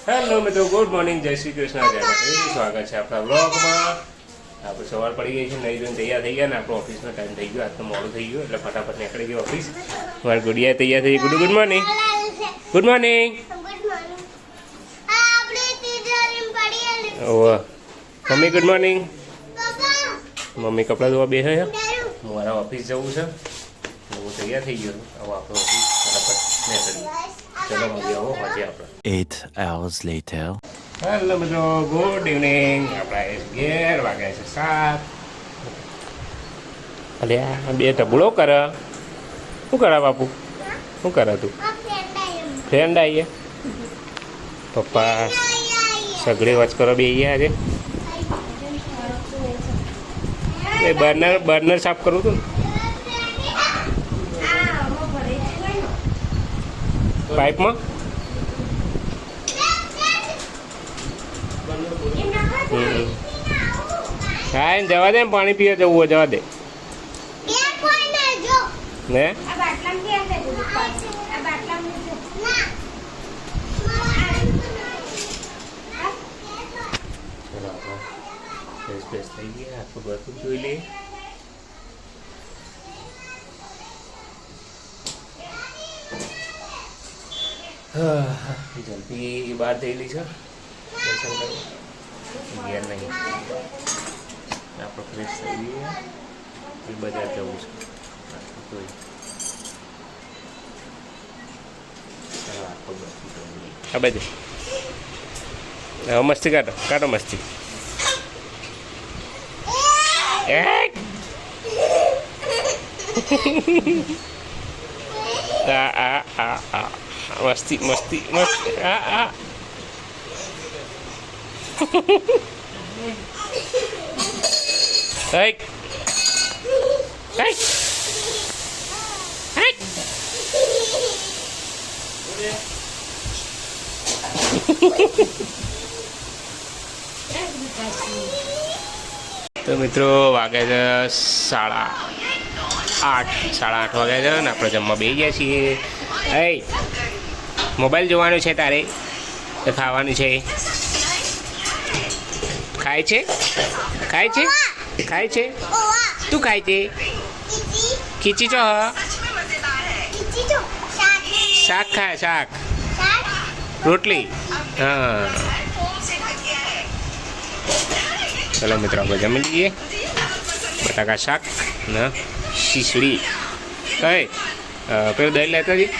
Hello મિત્રો, good morning, જય શ્રી કૃષ્ણ, જય માતાજી. સ્વાગત છે આપણા વ્લોગમાં. આપણે સવાર પડી ગઈ છે, નહીં ધોઈને તૈયાર થઈ ગયા ને આપણો ઓફિસનો ટાઈમ થઈ ગયો. આજ તો મોડું થઈ ગયું એટલે ફટાફટ નીકળી ગયો ઓફિસ. મારી ગુડિયા તૈયાર થઈ ગઈ. Good morning. Good morning. Oh mummy good morning. Mummy કપડાં ધોવા બેસે છે. મારા ઓફિસ જવું છે. હું તૈયાર થઈ ગયો. હવે આપણો ઓફિસ ફટાફટ નીકળી. ચલો મળીએ આવો આજે આપણે. 8 hours later. હેલો મિત્રો, ગુડ ઇવનિંગ. આપણા 11 વાગ્યા છે 7. અલ્યા બે ટબુડો કરે. શું કરે બાપુ? શું કરે તું? ફ્રેન્ડ આવીએ. પપ્પા સગડી વચ કરો બે આજે. એ બર્નર સાફ કરું હતું ને પાઇપમાં. હા એને જવા દે ને, પાણી પીવા જવું હોય જવા દે ને. ફ્રેશ થઈ ગયા, આખું બધું જોઈ લઈએ. જલ્દી બહાર થયેલી છે દર્શન કરવા ઘેર નહીં. આપણે ફ્રેશ થઈ ગઈએ. એ બજાર જવું છે જોઈ. આ બાજુ મસ્તી કાઢો કાઢો મસ્તી. મસ્તી મસ્તી મસ્તી. તો મિત્રો વાગે છે 8:30 વાગ્યા છે ને આપણે જમવા બેસી ગયા છીએ. મોબાઈલ જોવાનું છે તારે તો ખાવાનું છે. ખાય છે ખાય છે ખાય છે તું ખાય છે. ખીચી ચો શાક ખાય શાક રોટલી. હા ચલો મિત્રો આપણે જમી લઈએ. બટાકા શાક ને ખીચડી. કઈ પેલું દહીં લેતા હતી.